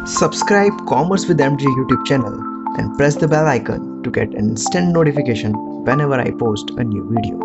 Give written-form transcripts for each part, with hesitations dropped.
Subscribe Commerce with MJ YouTube channel and press the bell icon to get an instant notification whenever I post a new video.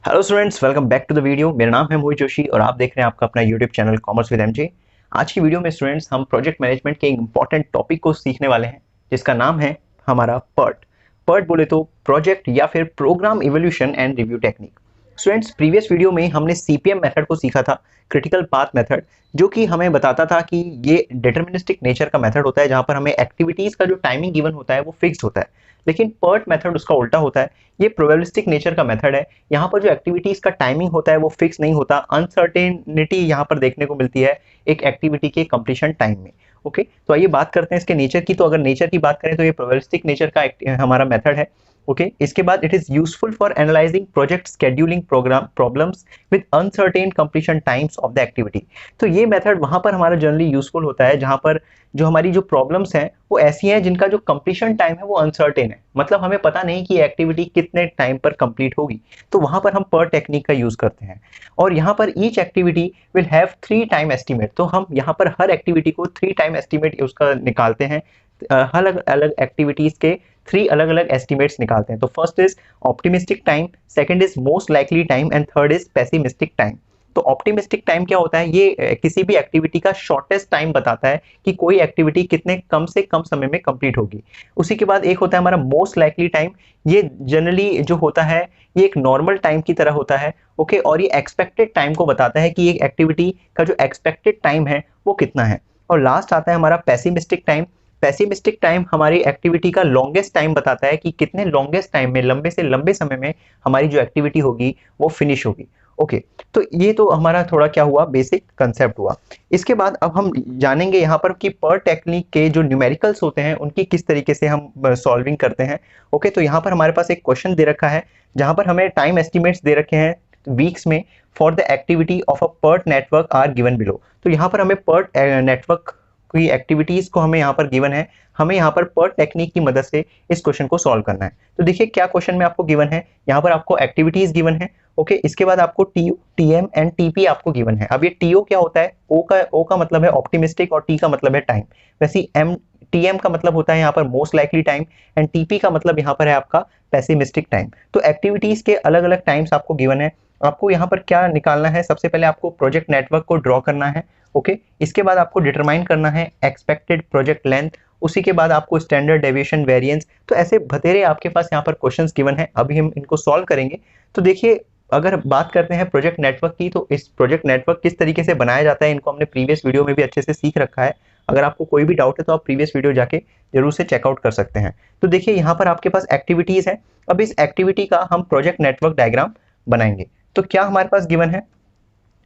Hello students, welcome back to the video. मेरा नाम है मोहित जोशी और आप देख रहे हैं आपका अपना YouTube channel commerce with MJ. आज की वीडियो में स्टूडेंट्स हम प्रोजेक्ट मैनेजमेंट के एक इंपॉर्टेंट टॉपिक को सीखने वाले हैं जिसका नाम है हमारा पर्ट। पर्ट बोले तो प्रोजेक्ट या फिर program evolution and review technique. Students, previous video में हमने सीपीएम मेथड को सीखा था, क्रिटिकल पाथ मेथड, जो कि हमें बताता था कि ये डिटर्मिनिस्टिक नेचर का मेथड होता है जहां पर हमें एक्टिविटीज का जो टाइमिंग गिवन होता है वो फिक्स्ड होता है। लेकिन पर्ट मेथड उसका उल्टा होता है, ये प्रोबेबिलिस्टिक नेचर का मेथड है। यहाँ पर जो एक्टिविटीज का टाइमिंग होता है वो फिक्स नहीं होता, अनसर्टेनिटी यहाँ पर देखने को मिलती है एक एक्टिविटी के कंप्लीशन टाइम में। ओके, तो आइए बात करते हैं इसके नेचर की। तो अगर नेचर की बात करें तो ये प्रोबेबिलिस्टिक नेचर का हमारा मेथड है। ओके, इसके बाद it is useful for analysing project scheduling program problems with uncertain completion times of the activity. तो ये मेथड वहां पर हमारा जनरली यूजफुल होता है जहां पर जो हमारी जो प्रॉब्लम्स हैं वो ऐसी हैं जिनका जो कंप्लीशन टाइम है वो अनसर्टेन है, मतलब हमें पता नहीं कि एक्टिविटी कितने टाइम पर कंप्लीट होगी। तो वहां पर हम पर्ट टेक्निक का यूज करते हैं और यहाँ पर each activity will have 3 time estimate. तो हम यहाँ पर हर एक्टिविटी को 3 टाइम एस्टीमेट उसका निकालते हैं, अलग अलग एक्टिविटीज के 3 अलग अलग एस्टिमेट्स निकालते हैं। तो first is optimistic time, second is most likely time and third is pessimistic time. तो ऑप्टिमिस्टिक टाइम क्या होता है? ये किसी भी एक्टिविटी का शॉर्टेस्ट टाइम बताता है कि कोई एक्टिविटी कितने कम से कम समय में कंप्लीट होगी। उसी के बाद एक होता है हमारा मोस्ट लाइकली टाइम। ये जनरली जो होता है ये एक नॉर्मल टाइम की तरह होता है। ओके, और ये एक्सपेक्टेड टाइम को बताता है कि एक एक्टिविटी का जो एक्सपेक्टेड टाइम है वो कितना है। और लास्ट आता है हमारा पेसिमिस्टिक टाइम। पेसिमिस्टिक टाइम हमारी एक्टिविटी का लॉन्गेस्ट टाइम बताता है कि कितने लॉन्गेस्ट टाइम में, लंबे से लंबे समय में हमारी जो एक्टिविटी होगी वो फिनिश होगी। ओके, तो ये तो हमारा थोड़ा क्या हुआ, बेसिक कंसेप्ट हुआ। इसके बाद अब हम जानेंगे यहाँ पर कि पर्ट टेक्निक के जो न्यूमेरिकल्स होते हैं उनकी किस तरीके से हम सॉल्विंग करते हैं। ओके, तो यहाँ पर हमारे पास एक क्वेश्चन दे रखा है जहाँ पर हमें टाइम एस्टिमेट्स दे रखे हैं वीक्स में for the activity of a PERT network are given below. तो यहाँ पर हमें पर्ट नेटवर्क की एक्टिविटीज को हमें यहाँ पर गिवन है, हमें यहाँ पर पर्ट टेक्निक की मदद से इस क्वेश्चन को सॉल्व करना है। तो देखिए क्या क्वेश्चन में आपको गिवन है, यहाँ पर आपको एक्टिविटीज गिवन है। ओके, इसके बाद आपको टी टीएम एंड टीपी आपको गिवन है। अब ये टीओ क्या होता है? ओ का मतलब है ऑप्टिमिस्टिक और टी का मतलब है टाइम। वैसे एम टीएम का मतलब होता है यहाँ पर most likely time and TP का मतलब यहाँ पर है आपका पेसिमिस्टिक टाइम। तो एक्टिविटीज के अलग अलग टाइम्स आपको गिवन है। आपको यहाँ पर क्या निकालना है? सबसे पहले आपको प्रोजेक्ट नेटवर्क को ड्रॉ करना है। ओके, इसके बाद आपको डिटरमाइन करना है एक्सपेक्टेड प्रोजेक्ट लेंथ, उसी के बाद आपको स्टैंडर्ड डेविएशन वेरिएंस। तो ऐसे बतेरे आपके पास यहाँ पर क्वेश्चंस गिवन है, अभी हम इनको सॉल्व करेंगे। तो देखिए अगर बात करते हैं प्रोजेक्ट नेटवर्क की, तो इस प्रोजेक्ट नेटवर्क किस तरीके से बनाया जाता है इनको हमने प्रीवियस वीडियो में भी अच्छे से सीख रखा है। अगर आपको कोई भी डाउट है तो आप प्रीवियस वीडियो जाके जरूर से चेकआउट कर सकते हैं। तो देखिए यहाँ पर आपके पास एक्टिविटीज है। अब इस एक्टिविटी का हम प्रोजेक्ट नेटवर्क डायग्राम बनाएंगे। तो क्या हमारे पास गिवन है?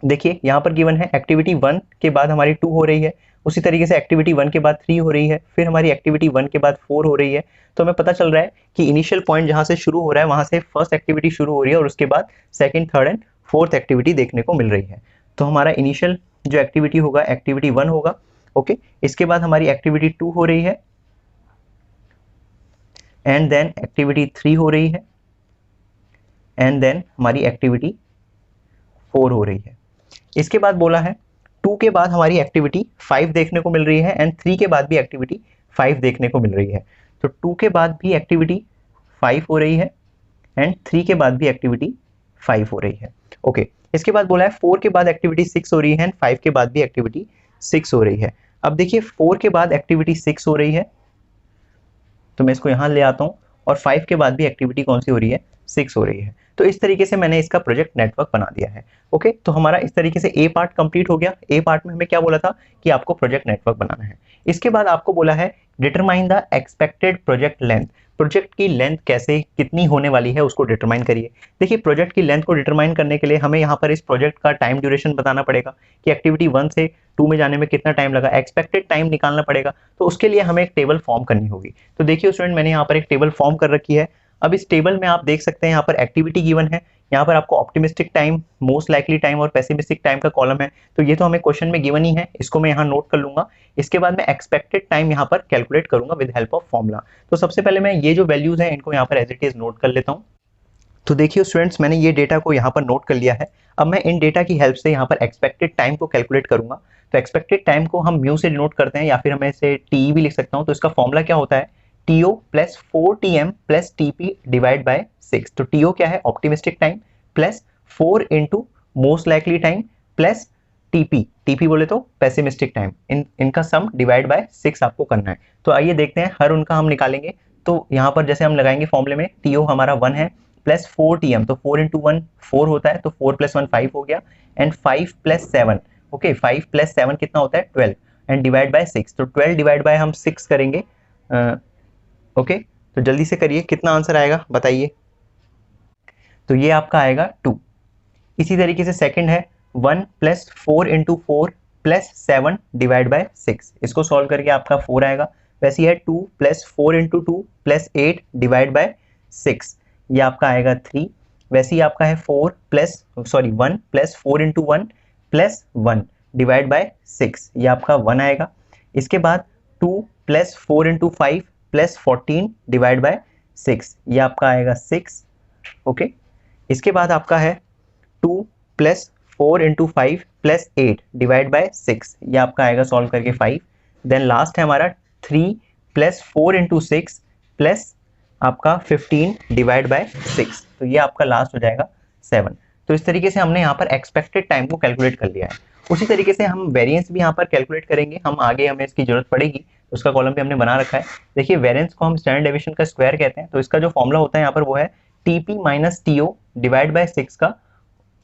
देखिए यहाँ पर गिवन है एक्टिविटी 1 के बाद हमारी 2 हो रही है, उसी तरीके से एक्टिविटी 1 के बाद 3 हो रही है, फिर हमारी एक्टिविटी 1 के बाद 4 हो रही है। तो हमें पता चल रहा है कि इनिशियल पॉइंट जहाँ से शुरू हो रहा है वहाँ से फर्स्ट एक्टिविटी शुरू हो रही है और उसके बाद second, third and fourth activity देखने को मिल रही है। तो हमारा इनिशियल जो एक्टिविटी होगा एक्टिविटी 1 होगा। ओके, इसके बाद हमारी एक्टिविटी 2 हो रही है एंड देन एक्टिविटी 3 हो रही है एंड देन हमारी एक्टिविटी 4 हो रही है। इसके बाद बोला है 2 के बाद हमारी एक्टिविटी 5 देखने को मिल रही है एंड 3 के बाद भी एक्टिविटी 5 देखने को मिल रही है। तो 2 के बाद भी एक्टिविटी 5 हो रही है एंड 3 के बाद भी एक्टिविटी 5 हो रही है। ओके, इसके बाद बोला है 4 के बाद एक्टिविटी 6 हो रही है एंड 5 के बाद भी एक्टिविटी 6 हो रही है। अब देखिए 4 के बाद एक्टिविटी 6 हो रही है, तो मैं इसको यहाँ ले आता हूँ, और 5 के बाद भी एक्टिविटी कौन सी हो रही है? 6 हो रही है। तो इस तरीके से मैंने इसका प्रोजेक्ट नेटवर्क बना दिया है। ओके, तो हमारा इस तरीके से ए पार्ट कंप्लीट हो गया। ए पार्ट में हमें क्या बोला था कि आपको प्रोजेक्ट नेटवर्क बनाना है। इसके बाद आपको बोला है determine the expected project length. Project की लेंथ कैसे कितनी होने वाली है उसको डिटरमाइन करिए। देखिए प्रोजेक्ट की लेंथ को डिटरमाइन करने के लिए हमें यहाँ पर इस प्रोजेक्ट का टाइम ड्यूरेशन बताना पड़ेगा कि एक्टिविटी 1 से 2 में जाने में कितना टाइम लगा, एक्सपेक्टेड टाइम निकालना पड़ेगा। तो उसके लिए हमें एक टेबल फॉर्म करनी होगी। तो देखिए स्टूडेंट, मैंने यहाँ पर एक टेबल फॉर्म कर रखी है। अब इस टेबल में आप देख सकते हैं यहाँ पर एक्टिविटी गिवन है, यहाँ पर आपको optimistic time, most likely time और पेसिमिस्टिक टाइम का कॉलम है। तो ये तो हमें क्वेश्चन में गिवन ही है, इसको मैं यहाँ नोट कर लूंगा। इसके बाद मैं एक्सपेक्टेड टाइम यहाँ पर कैलकुलेट करूंगा विद हेल्प ऑफ फॉर्मूला। तो सबसे पहले मैं ये जो वैल्यूज हैं इनको यहाँ पर एज इट इज नोट कर लेता हूँ। तो देखिए स्टूडेंट्स, मैंने ये डेटा को यहाँ पर नोट कर लिया है। अब मैं इन डेटा की हेल्प से यहाँ पर एक्सपेक्टेड टाइम को कैलकुलेट करूंगा। तो एक्सपेक्टेड टाइम को हम म्यू से डिनोट करते हैं, या फिर मैं इसे टी भी लिख सकता हूँ। तो इसका फॉर्मूला क्या होता है, T O plus 4TM plus TP divide by 6। तो टी ओ क्या है, optimistic time, plus 4 into most likely time plus TP, TP बोले तो पेसिमिस्टिक टाइम, इनका सम डिवाइड बाय 6 आपको करना है। तो आइए देखते हैं, हर उनका हम निकालेंगे। तो यहाँ पर जैसे हम लगाएंगे फॉर्मूले में, टी ओ हमारा 1 है, प्लस 4TM, तो 4 इंटू 1 4 होता है, तो 4 प्लस 1 5 हो गया, एंड 5 प्लस 7, ओके 5 प्लस 7 कितना होता है 12, एंड डिवाइड बाय 6। तो 12 डिवाइड बाय हम 6 करेंगे। ओके, तो जल्दी से करिए, कितना आंसर आएगा बताइए। तो ये आपका आएगा 2। इसी तरीके से सेकंड है 1 plus 4 into 4 plus 7 divide by 6। इसको सॉल्व करके आपका 4 आएगा। वैसे है 2 plus 4 into 2 plus 8 divide by 6, ये आपका आएगा 3। वैसे ही आपका है 1 plus 4 into 1 plus 1 divide by 6, ये आपका 1 आएगा। इसके बाद 2 plus 4 into 5 plus 14 divide by 6, ये आपका आएगा 6। ओके, इसके बाद आपका है 2 plus 4 into 5 plus 8 divide by 6, ये आपका आएगा सॉल्व करके 5। देन लास्ट है हमारा 3 प्लस 4 इंटू 6 प्लस आपका 15 डिवाइड बाय 6, तो ये आपका लास्ट हो जाएगा 7। तो इस तरीके से हमने यहाँ पर एक्सपेक्टेड टाइम को कैलकुलेट कर लिया है। उसी तरीके से हम वेरिएंस भी यहाँ पर कैलकुलेट करेंगे, हम आगे हमें इसकी जरूरत पड़ेगी, उसका कॉलम भी हमने बना रखा है। देखिए वेरिएंस को हम स्टैंडर्ड डेविएशन का स्क्वायर कहते हैं। तो इसका जो फॉर्मूला होता है यहाँ पर वो है TP minus TO divide by 6 का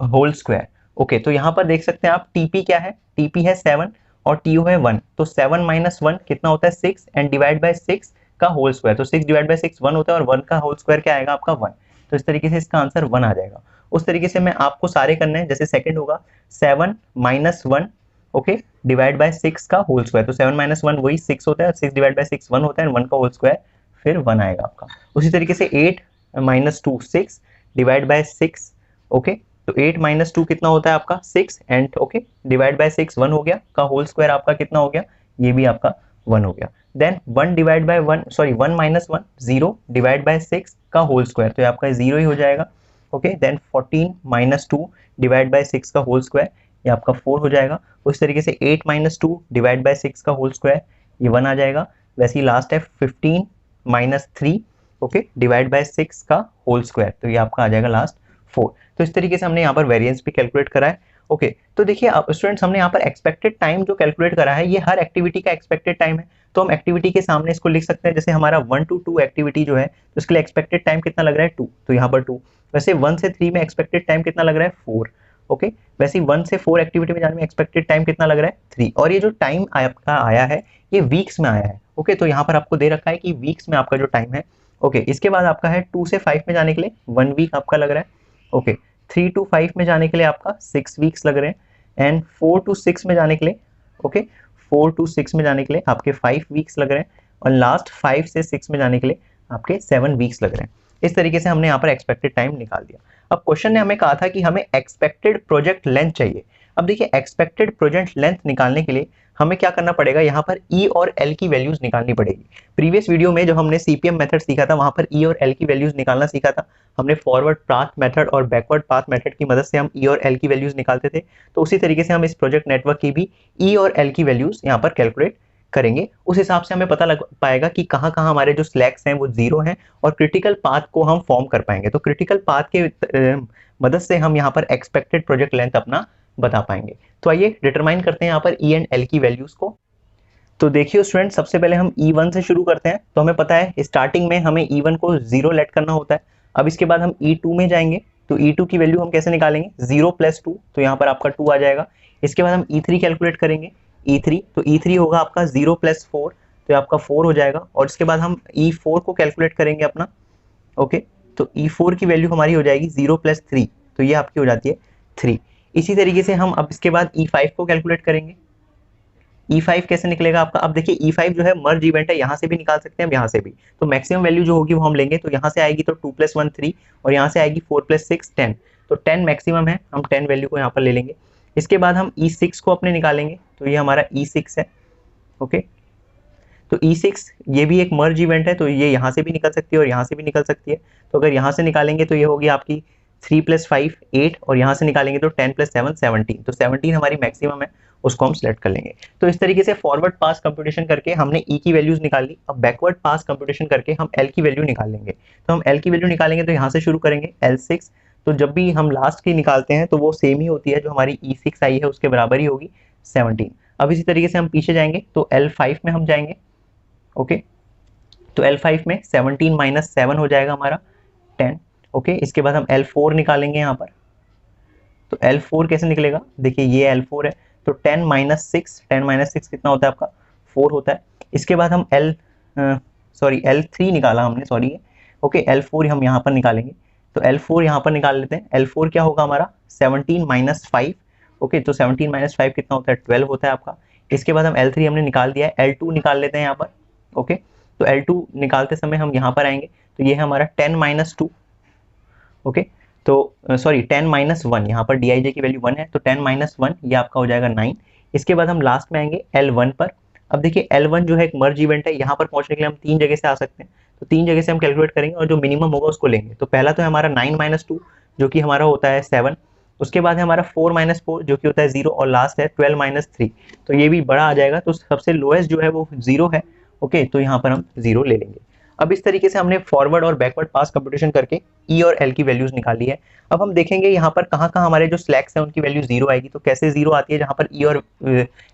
होल स्क्वायर। ओके, तो यहाँ पर देख सकते हैं आप, टीपी क्या है, टीपी है 7 और टीओ है 1, तो 7 माइनस 1 कितना होता है 6, एंड डिवाइड बाय 6 का होल स्क्वायर, तो 6 डिवाइड बाय 6 1 होता है, और 1 का होल स्क्वायर क्या आएगा आपका 1। तो इस तरीके से इसका आंसर 1 आ जाएगा। उस तरीके से मैं आपको सारे करने हैं। जैसे सेकंड होगा 7 माइनस 1, ओके डिवाइड बाय 6 का होल स्क्वायर, तो 7 माइनस 1 वही 6 होता है, 6 डिवाइड बाय 6 1 होता है, 1 का होल स्क्वायर फिर 1 आएगा आपका। उसी तरीके से 8 माइनस 2 6 डिवाइड बाय 6, ओके तो 8 माइनस 2 कितना होता है आपका 6, एंड ओके डिवाइड बाय 6 1 हो गया, का होल स्क्वायर आपका कितना हो गया, ये भी आपका 1 हो गया। Then 1 divide by 1 minus 1 0 divide by 6 का होल स्क्वायर, तो ये आपका 0 ही हो जाएगा। Okay then 14 minus 2 divide by 6 का होल स्क्वायर, ये आपका 4 हो जाएगा। उस तरीके से 8 माइनस 2 डिवाइड बाय 6 का होल स्क्वायर, ये 1 आ जाएगा। वैसे ही लास्ट है 15 माइनस 3, ओके डिवाइड बाय 6 का होल स्क्वायर, तो ये आपका आ जाएगा लास्ट 4। तो इस तरीके से हमने यहाँ पर वेरिएंस भी कैलकुलेट करा है। ओके, तो देखिए स्टूडेंट्स, हमने यहाँ पर एक्सपेक्टेड टाइम जो कैलकुलेट करा है, ये हर एक्टिविटी का एक्सपेक्टेड टाइम है। तो हम एक्टिविटी के सामने इसको लिख सकते हैं, जैसे हमारा 1 to 2 एक्टिविटी जो है, तो इसके लिए एक्सपेक्टेड टाइम कितना लग रहा है 2, तो यहाँ पर 2। वैसे 1 से 3 में एक्सपेक्टेड टाइम कितना लग रहा है 4, ओके वैसे 1 से 4 एक्टिविटी में जाने में एक्सपेक्टेड टाइम कितना लग रहा है 3। और ये जो टाइम आपका आया है, ये वीक्स में आया है। ओके, तो यहाँ पर आपको दे रखा है कि वीक्स में आपका जो टाइम है। ओके, इसके बाद आपका है 2 से 5 में जाने के लिए 1 वीक आपका लग रहा है। ओके, 3 to 5 में जाने के लिए आपका 6 वीक्स लग रहे हैं, एंड 4 to 6 में जाने के लिए, ओके 4 to 6 में जाने के लिए आपके 5 वीक्स लग रहे हैं, और लास्ट 5 से 6 में जाने के लिए आपके 7 वीक्स लग रहे हैं। इस तरीके से हमने यहाँ पर एक्सपेक्टेड टाइम निकाल दिया। अब क्वेश्चन ने हमें कहा था कि हमें एक्सपेक्टेड प्रोजेक्ट लेंथ चाहिए। अब देखिए एक्सपेक्टेड प्रोजेक्ट लेंथ निकालने के लिए हमें क्या करना पड़ेगा, यहाँ पर ई और एल की वैल्यूज निकालनी पड़ेगी। प्रीवियस वीडियो में जब हमने सीपीएम मेथड सीखा था, वहां पर ई और एल की वैल्यूज निकालना सीखा था। हमने फॉरवर्ड पाथ मेथड और बैकवर्ड पाथ मेथड की मदद से हम ई और एल की वैल्यूज निकालते थे। तो उसी तरीके से हम इस प्रोजेक्ट नेटवर्क की भी ई और एल की वैल्यूज यहाँ पर कैलकुलेट करेंगे। उस हिसाब से हमें पता लग पाएगा कि कहाँ कहाँ हमारे जो स्लैक्स हैं वो 0 हैं, और क्रिटिकल पाथ को हम फॉर्म कर पाएंगे। तो क्रिटिकल पाथ के मदद से हम यहाँ पर एक्सपेक्टेड प्रोजेक्ट लेंथ अपना बता पाएंगे। तो आइए डिटरमाइन करते हैं यहाँ पर ई एंड एल की वैल्यूज को। तो देखिए स्टूडेंट, सबसे पहले हम E1 से शुरू करते हैं। तो हमें पता है स्टार्टिंग में हमें E1 को 0 लेट करना होता है। अब इसके बाद हम E2 में जाएंगे, तो E2 की वैल्यू हम कैसे निकालेंगे, 0 + 2, तो यहाँ पर आपका 2 आ जाएगा। इसके बाद हम E3 कैलकुलेट करेंगे, E3 तो E3 होगा आपका 0 + 4, तो आपका 4 हो जाएगा। और इसके बाद हम E4 को कैलकुलेट करेंगे अपना, ओके तो E4 की वैल्यू हमारी हो जाएगी 0 + 3, तो ये आपकी हो जाती है 3। इसी तरीके से हम अब इसके बाद E5 को कैलकुलेट करेंगे। E5 कैसे निकलेगा आपका, अब देखिए E5 जो है मर्ज इवेंट है, यहाँ से भी निकाल सकते हैं हम, यहाँ से भी। तो मैक्सिमम वैल्यू जो होगी वो हम लेंगे, तो यहाँ से आएगी तो 2 + 1 3, और यहाँ से आएगी 4 + 6 10, तो 10 मैक्सिमम है, हम 10 वैल्यू को यहाँ पर ले लेंगे। इसके बाद हम E6 को अपने निकालेंगे, तो ये हमारा E6 है, ओके तो E6 ये भी एक मर्ज इवेंट है, तो ये यहाँ से भी निकल सकती है और यहाँ से भी निकल सकती है। तो अगर यहाँ से निकालेंगे तो ये होगी आपकी 3 + 5 8, और यहाँ से निकालेंगे तो 10 + 7 17। तो 17 हमारी मैक्सिमम है, उसको हम सेलेक्ट कर लेंगे। तो इस तरीके से फॉरवर्ड पास कंप्यूटेशन करके हमने ई की वैल्यूज निकाल ली। अब बैकवर्ड पास कंप्यूटेशन करके हम एल की वैल्यू निकाल लेंगे। तो हम एल की वैल्यू निकालेंगे तो यहाँ से शुरू करेंगे L6। तो जब भी हम लास्ट की निकालते हैं तो वो सेम ही होती है, जो हमारी E6 आई है उसके बराबर ही होगी 17। अब इसी तरीके से हम पीछे जाएंगे तो L5 में हम जाएंगे। ओके, तो L5 में 17 - 7 हो जाएगा हमारा 10। ओके, इसके बाद हम L4 निकालेंगे यहाँ पर। तो L4 कैसे निकलेगा, देखिए ये L4 है, तो 10 - 6, 10 - 6 कितना होता है आपका 4 होता है। इसके बाद हम L3 निकाला हमने, सॉरी। ओके, L4 हम यहाँ पर निकालेंगे। तो L4 यहाँ पर निकाल लेते हैं। L4 क्या होगा हमारा 17 - 5। ओके, तो 17 - 5 कितना होता है 12 होता है आपका। इसके बाद हम L3 हमने निकाल दिया है, L2 निकाल लेते हैं यहाँ पर। ओके, तो L2 निकालते समय हम यहाँ पर आएंगे, तो ये है हमारा 10 - 2। ओके, तो सॉरी 10 - 1, यहाँ पर dij की वैल्यू 1 है, तो 10 - 1 ये आपका हो जाएगा 9। इसके बाद हम लास्ट में आएंगे L1 पर। अब देखिए L1 जो है एक मर्ज इवेंट है, यहाँ पर पहुंचने के लिए हम 3 जगह से आ सकते हैं। तो 3 जगह से हम कैलकुलेट करेंगे और जो मिनिमम होगा उसको लेंगे। तो पहला तो है हमारा 9 - 2 जो कि हमारा होता है 7। उसके बाद है हमारा 4 - 4 जो कि होता है 0, और लास्ट है 12 - 3, तो ये भी बड़ा आ जाएगा। तो सबसे लोएस्ट जो है वो 0 है। ओके, तो यहाँ पर हम 0 ले लेंगे। अब इस तरीके से हमने फॉरवर्ड और बैकवर्ड पास कंप्यूटेशन करके ई और एल की वैल्यूज निकाली है। अब हम देखेंगे यहाँ पर कहाँ कहाँ हमारे जो स्लैक्स हैं उनकी वैल्यू 0 आएगी। तो कैसे 0 आती है, जहाँ पर ई और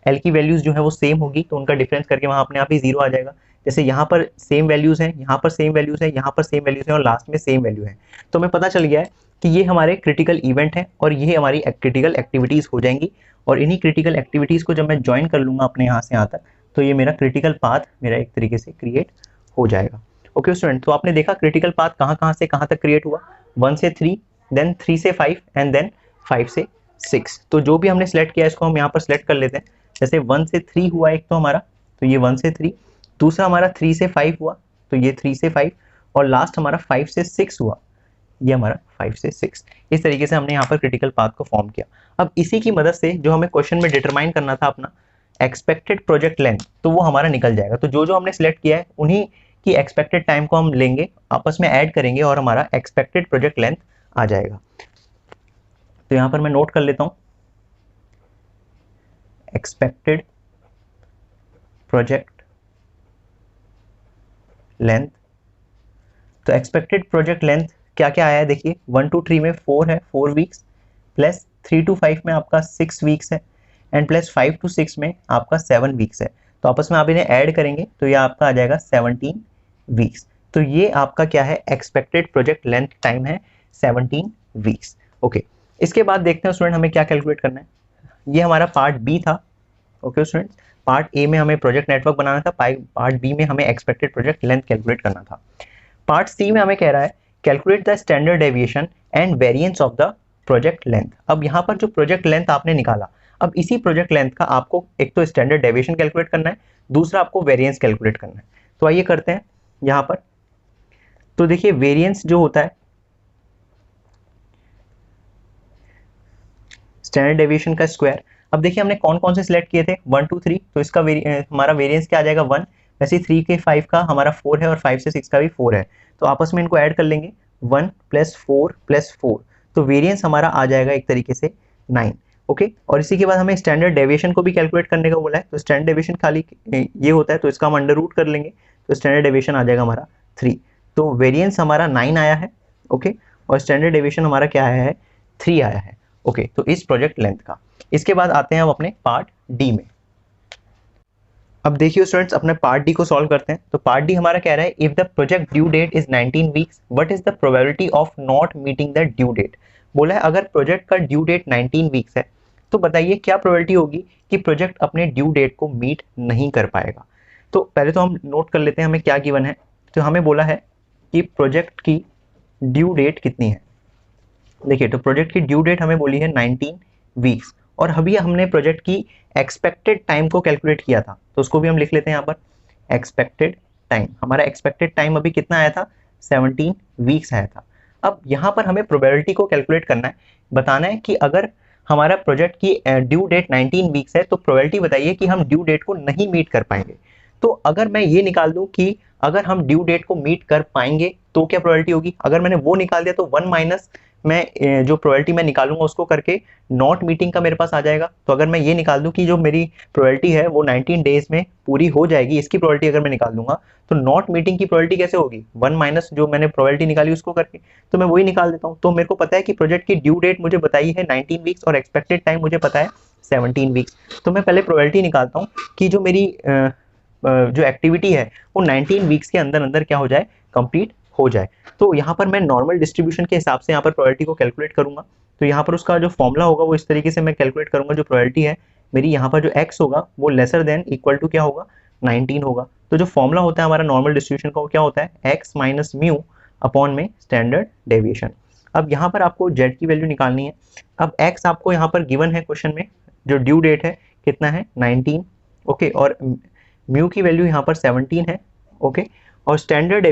एल की वैल्यूज जो है वो सेम होगी, तो उनका डिफरेंस करके वहाँ अपने आप ही 0 आ जाएगा। जैसे यहाँ पर सेम वैल्यूज हैं, यहाँ पर सेम वैल्यूज हैं, यहाँ पर सेम वैल्यूज हैं, और लास्ट में सेम वैल्यू है। तो हमें पता चल गया है कि ये हमारे क्रिटिकल इवेंट है और ये हमारी क्रिटिकल एक्टिविटीज हो जाएंगी। और इन्हीं क्रिटिकल एक्टिविटीज को जब मैं ज्वाइन कर लूंगा अपने यहाँ से यहाँ तक, तो ये मेरा क्रिटिकल पाथ मेरा एक तरीके से क्रिएट हो जाएगा। ओके स्टूडेंट, तो आपने देखा क्रिटिकल पाथ कहाँ कहाँ से कहाँ तक क्रिएट हुआ, 1 से 3, देन 3 से 5, एंड देन 5 से 6। तो जो भी हमने सेलेक्ट किया इसको हम यहाँ पर सेलेक्ट कर लेते हैं। जैसे 1 से 3 हुआ एक तो हमारा, तो ये 1 से 3, दूसरा हमारा 3 से 5 हुआ, तो ये 3 से 5, और लास्ट हमारा 5 से 6 हुआ, ये हमारा 5 से 6। इस तरीके से हमने यहाँ पर क्रिटिकल पाथ को फॉर्म किया। अब इसी की मदद से जो हमें क्वेश्चन में डिटरमाइन करना था अपना एक्सपेक्टेड प्रोजेक्ट लेंथ, तो वो हमारा निकल जाएगा। तो जो जो हमने सेलेक्ट किया है उन्हीं की एक्सपेक्टेड टाइम को हम लेंगे, आपस में ऐड करेंगे और हमारा एक्सपेक्टेड प्रोजेक्ट लेंथ आ जाएगा। तो यहाँ पर मैं नोट कर लेता हूँ एक्सपेक्टेड प्रोजेक्ट लेंथ। तो एक्सपेक्टेड प्रोजेक्ट लेंथ क्या क्या आया है, देखिए 1 to 3 में 4 है, 4 वीक्स, प्लस 3 to 5 में आपका 6 वीक्स है, एंड प्लस 5 to 6 में आपका 7 वीक्स है। तो आपस में आप इन्हें ऐड करेंगे तो ये आपका आ जाएगा 17 वीक्स। तो ये आपका क्या है, एक्सपेक्टेड प्रोजेक्ट लेंथ टाइम है 17 वीक्स। ओके, इसके बाद देखते हैं स्टूडेंट हमें क्या कैलकुलेट करना है। ये हमारा पार्ट बी था। ओके स्टूडेंट्स, पार्ट ए में हमें प्रोजेक्ट नेटवर्क बनाना था, पार्ट बी में हमें एक्सपेक्टेड प्रोजेक्ट लेंथ कैलकुलेट करना था। पार्ट सी में हमें कह रहा है calculate the standard deviation and variance of the project length. अब यहाँ पर जो प्रोजेक्ट लेंथ आपने निकाला, अब इसी प्रोजेक्ट लेंथ का आपको एक तो स्टैंडर्ड डेविएशन कैलकुलेट करना है, दूसरा आपको वेरिएंस कैलकुलेट करना है। तो आइए करते हैं यहाँ पर। तो देखिए वेरिएंस जो होता है, स्टैंडर्ड डेविएशन का स्क्वायर। अब देखिए हमने कौन कौन से सिलेक्ट किए थे, 1 to 3, तो इसका हमारा वेरिएंस क्या आ जाएगा 1। वैसे 3 के 5 का हमारा 4 है और 5 से 6 का भी 4 है, तो आपस में इनको ऐड कर लेंगे 1 + 4 + 4, तो वेरिएंस हमारा आ जाएगा एक तरीके से 9। ओके, और इसी के बाद हमें स्टैंडर्ड डेविएशन को भी कैलकुलेट करने का बोला है। तो स्टैंडर्ड डेविएशन खाली ये होता है, तो इसका हम अंडर रूट कर लेंगे, तो स्टैंडर्ड डेविएशन आ जाएगा हमारा 3। तो वेरिएंस हमारा 9 आया है। ओके, और स्टैंडर्ड डेविएशन हमारा क्या आया है 3 आया है। ओके, तो इस प्रोजेक्ट लेंथ का। इसके बाद आते हैं हम अपने पार्ट डी में। अब देखिए स्टूडेंट्स, अपने पार्ट डी को सॉल्व करते हैं। तो पार्ट डी हमारा कह रहा है if the project due date is 19 weeks, what is the probability of not meeting the due date. बोला है अगर प्रोजेक्ट का ड्यू डेट 19 वीक्स है, तो बताइए क्या प्रोबेबिलिटी होगी कि प्रोजेक्ट अपने ड्यू डेट को मीट नहीं कर पाएगा। तो पहले तो हम नोट कर लेते हैं हमें क्या गिवन है। तो हमें बोला है कि प्रोजेक्ट की ड्यू डेट कितनी है। देखिए, तो प्रोजेक्ट की ड्यू डेट हमें बोली है 19 वीक्स, और अभी हमने प्रोजेक्ट की एक्सपेक्टेड टाइम को कैलकुलेट किया था, तो उसको भी हम लिख लेते हैं यहाँ पर एक्सपेक्टेड टाइम। हमारा एक्सपेक्टेड टाइम अभी कितना आया था 17 वीक्स आया था। अब यहाँ पर हमें प्रोबेबिलिटी को कैलकुलेट करना है, बताना है कि अगर हमारा प्रोजेक्ट की ड्यू डेट 19 वीक्स है, तो प्रोबेबिलिटी बताइए कि हम ड्यू डेट को नहीं मीट कर पाएंगे। तो अगर मैं ये निकाल दूं कि अगर हम ड्यू डेट को मीट कर पाएंगे तो क्या प्रोबेबिलिटी होगी, अगर मैंने वो निकाल दिया तो 1 माइनस मैं जो प्रोबेबिलिटी मैं निकालूंगा उसको करके नॉट मीटिंग का मेरे पास आ जाएगा। तो अगर मैं ये निकाल दूं कि जो मेरी प्रोबेबिलिटी है वो 19 डेज में पूरी हो जाएगी, इसकी प्रोबेबिलिटी अगर मैं निकाल दूंगा तो नॉट मीटिंग की प्रोबेबिलिटी कैसे होगी, 1 माइनस जो मैंने प्रोबेबिलिटी निकाली उसको करके, तो मैं वही निकाल देता हूँ। तो मेरे को पता है कि प्रोजेक्ट की ड्यू डेट मुझे बताई है 19 वीक्स और एक्सपेक्टेड टाइम मुझे पता है 17 वीक्स। तो मैं पहले प्रोबेबिलिटी निकालता हूँ कि जो मेरी जो एक्टिविटी है वो 19 वीक्स के अंदर अंदर क्या हो जाए, कंप्लीट हो जाए। तो यहाँ पर मैं नॉर्मल डिस्ट्रीब्यूशन के हिसाब से यहाँ पर प्रोबेबिलिटी को कैलकुलेट करूंगा। तो यहाँ पर उसका जो फॉर्मूला होगा वो इस तरीके से मैं कैलकुलेट करूंगा, जो प्रोबेबिलिटी है मेरी यहाँ पर जो x होगा वो लेसर देन इक्वल टू क्या होगा, 19 होगा। तो जो फॉर्मूला होता है हमारा नॉर्मल डिस्ट्रीब्यूशन का वो क्या होता है, x माइनस म्यू अपॉन में स्टैंडर्ड डेविएशन। अब यहाँ पर आपको z की वैल्यू निकालनी है। अब x आपको यहाँ पर गिवन है क्वेश्चन में, जो ड्यू डेट है कितना है 19, ओके, और म्यू की वैल्यू यहाँ पर 17 है, ओके। और स्टैंडर्ड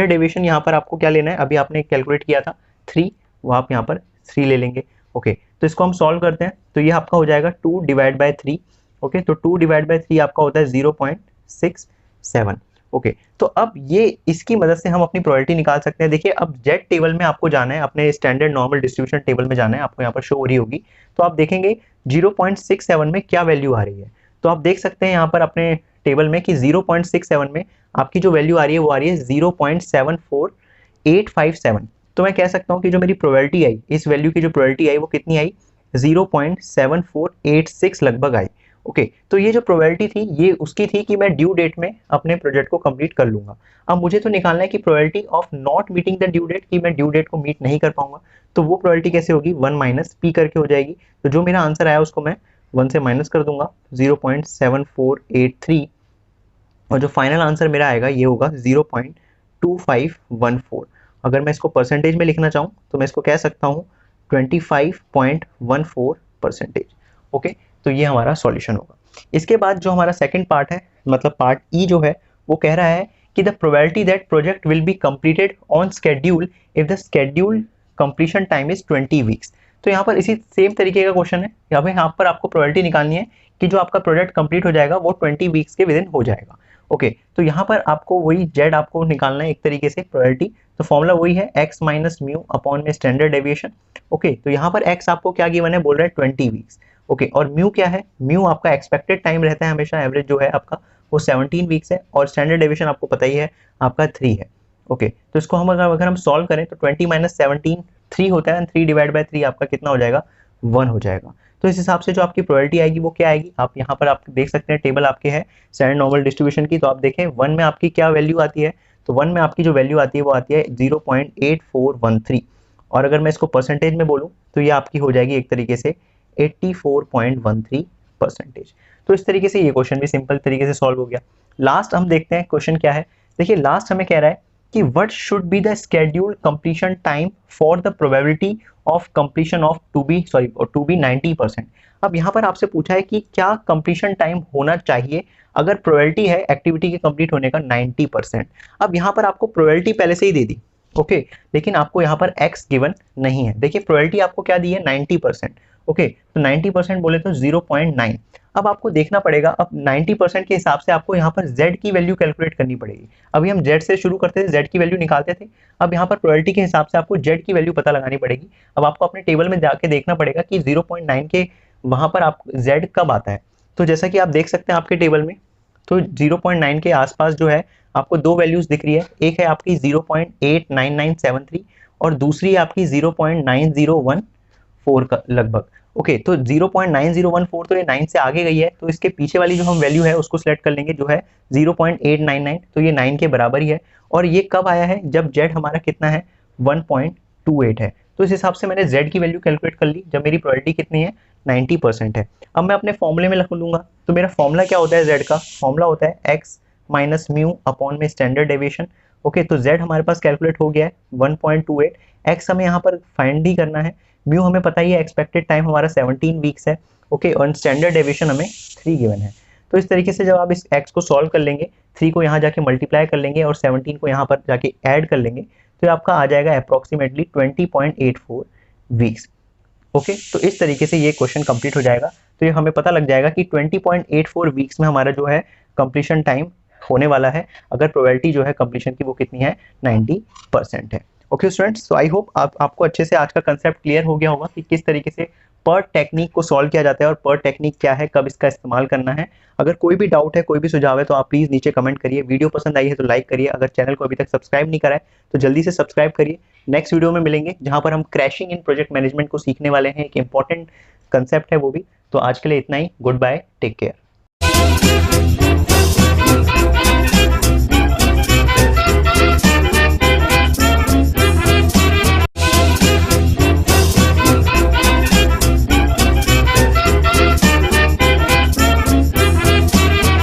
डेविएशन यहाँ पर आपको क्या लेना है, अभी आपने कैलकुलेट किया था 3, वो आप यहाँ पर 3 ले लेंगे, ओके। तो इसको हम सॉल्व करते हैं तो ये आपका हो जाएगा 2 डिवाइड बाय 3, ओके। तो 2 डिवाइड बाय 3 आपका होता है 0.67, ओके। तो अब ये इसकी मदद से हम अपनी प्रोबेबिलिटी निकाल सकते हैं। देखिए अब जेड टेबल में आपको जाना है, अपने स्टैंडर्ड नॉर्मल डिस्ट्रीब्यूशन टेबल में जाना है, आपको यहाँ पर शो हो रही होगी। तो आप देखेंगे 0.67 में क्या वैल्यू आ रही है। तो आप देख सकते हैं यहाँ पर अपने टेबल में कि 0.67 में आपकी जो वैल्यू आ रही है वो आ रही है 0.74857। तो मैं कह सकता हूँ कि जो मेरी प्रोबेबिलिटी आई, इस वैल्यू की जो प्रोबेबिलिटी आई वो कितनी आई, 0.7486 लगभग आई, ओके। तो ये जो प्रोबेबिलिटी थी ये उसकी थी कि मैं ड्यू डेट में अपने प्रोजेक्ट को कंप्लीट कर लूंगा। अब मुझे तो निकालना है कि probability of not meeting the due date, कि मैं ड्यू डेट को मीट नहीं कर पाऊंगा। तो वो प्रोबेबिलिटी कैसे होगी, 1 माइनस पी करके हो जाएगी। तो जो मेरा आंसर आया उसको मैं 1 से माइनस कर दूंगा, 0.7483, और जो फाइनल आंसर मेरा आएगा ये होगा 0.2514। अगर मैं इसको परसेंटेज में लिखना चाहूँ तो मैं इसको कह सकता हूँ 25.14%, ओके। तो ये हमारा सॉल्यूशन होगा। इसके बाद जो हमारा सेकंड पार्ट है, मतलब पार्ट ई जो है, वो कह रहा है कि the probability that project will be completed on schedule if the schedule completion time is 20 weeks. तो यहाँ पर इसी सेम तरीके का क्वेश्चन है, यहाँ पर आपको प्रोबेबिलिटी निकालनी है कि जो आपका प्रोजेक्ट कंप्लीट हो जाएगा वो 20 वीक्स के विद इन हो जाएगा, ओके। तो यहाँ पर आपको वही जेड आपको निकालना है एक तरीके से प्रोबेबिलिटी। तो फॉर्मूला वही है x माइनस म्यू अपॉन में स्टैंडर्ड डेविएशन, ओके। तो यहाँ पर x आपको क्या गिवन है, बोल रहा है 20 वीक्स, ओके। और म्यू क्या है, म्यू आपका एक्सपेक्टेड टाइम रहता है हमेशा, एवरेज जो है आपका वो 17 वीक्स है, और स्टैंडर्ड डेविएशन आपको पता ही है आपका 3 है, ओके। तो इसको हम अगर हम सॉल्व करें तो 20 माइनस 17 3 होता है, 3 डिवाइड बाय 3 आपका कितना हो जाएगा, 1 हो जाएगा। तो इस हिसाब से जो आपकी प्रोबेबिलिटी आएगी वो क्या आएगी, आप यहाँ पर आप देख सकते हैं टेबल आपके है स्टैंडर्ड नॉर्मल डिस्ट्रीब्यूशन की। तो आप देखें 1 में आपकी क्या वैल्यू आती है, तो 1 में आपकी जो वैल्यू आती है वो आती है 0.8413, और अगर मैं इसको परसेंटेज में बोलूँ तो ये आपकी हो जाएगी एक तरीके से 84.13%। तो इस तरीके से ये क्वेश्चन भी सिंपल तरीके से सॉल्व हो गया। लास्ट हम देखते हैं क्वेश्चन क्या है। देखिए लास्ट हमें कह रहा है कि what should be the schedule completion time for the probability of completion of to be 90%। अब यहाँ पर आपसे पूछा है कि क्या कंप्लीशन टाइम होना चाहिए अगर प्रोबेबिलिटी है एक्टिविटी के कंप्लीट होने का 90%। अब यहाँ पर आपको प्रोबेबिलिटी पहले से ही दे दी, ओके, लेकिन आपको यहाँ पर x गिवन नहीं है। देखिए प्रोबेबिलिटी आपको क्या दी है 90%, ओके। तो 90% बोले तो 0.9। अब आपको देखना पड़ेगा, अब 90% के हिसाब से आपको यहाँ पर z की वैल्यू कैलकुलेट करनी पड़ेगी। अभी हम z से शुरू करते थे, z की वैल्यू निकालते थे। अब यहाँ पर प्रोबेबिलिटी के हिसाब से आपको z की वैल्यू पता लगानी पड़ेगी। अब आपको अपने टेबल में जाके देखना पड़ेगा कि 0.9 के वहाँ पर आप z कब आता है। तो जैसा कि आप देख सकते हैं आपके टेबल में, तो 0.9 के आसपास जो है आपको दो वैल्यूज दिख रही है, एक है आपकी 0.89973 और दूसरी आपकी 0.9014 का लगभग, ओके। तो 0.9014 तो ये 9 से आगे गई है, तो इसके पीछे वाली जो हम वैल्यू है उसको सिलेक्ट कर लेंगे, जो है 0.899, तो ये 9 के बराबर ही है। और ये कब आया है, जब z हमारा कितना है 1.28 है। तो इस हिसाब से मैंने z की वैल्यू कैलकुलेट कर ली जब मेरी प्रोबेबिलिटी कितनी है 90% है। अब मैं अपने फॉर्मूले में लिख लूंगा, तो मेरा फॉर्मूला क्या होता है, z का फॉर्मूला होता है x माइनस म्यू अपॉन में स्टैंडर्ड डेविएशन, ओके। तो z हमारे पास कैलकुलेट हो गया है 1.28, x हमें यहाँ पर फाइंड ही करना है, म्यू हमें पता ही है एक्सपेक्टेड टाइम हमारा 17 वीक्स है, ओके, और स्टैंडर्ड डेविएशन हमें 3 गिवन है। तो इस तरीके से जब आप इस x को सॉल्व कर लेंगे, 3 को यहाँ जाके मल्टीप्लाई कर लेंगे और 17 को यहाँ पर जाके ऐड कर लेंगे, तो आपका आ जाएगा अप्रॉक्सीमेटली 20.84 वीक्स, ओके। तो इस तरीके से ये क्वेश्चन कंप्लीट हो जाएगा। तो ये हमें पता लग जाएगा कि 20.84 वीक्स में हमारा जो है कंप्लीशन टाइम होने वाला है, अगर प्रोबेबिलिटी जो है कंप्लीशन की वो कितनी है, 90% है। ओके स्टूडेंट्स, तो आई होप आपको अच्छे से आज का कंसेप्ट क्लियर हो गया होगा कि किस तरीके से पर टेक्निक को सॉल्व किया जाता है और पर टेक्निक क्या है, कब इसका इस्तेमाल करना है। अगर कोई भी डाउट है, कोई भी सुझाव है, तो आप प्लीज़ नीचे कमेंट करिए। वीडियो पसंद आई है तो लाइक करिए, अगर चैनल को अभी तक सब्सक्राइब नहीं करा है तो जल्दी से सब्सक्राइब करिए। नेक्स्ट वीडियो में मिलेंगे जहां पर हम क्रैशिंग इन प्रोजेक्ट मैनेजमेंट को सीखने वाले हैं, एक इंपॉर्टेंट कंसेप्ट है वो भी। तो आज के लिए इतना ही, गुड बाय, टेक केयर।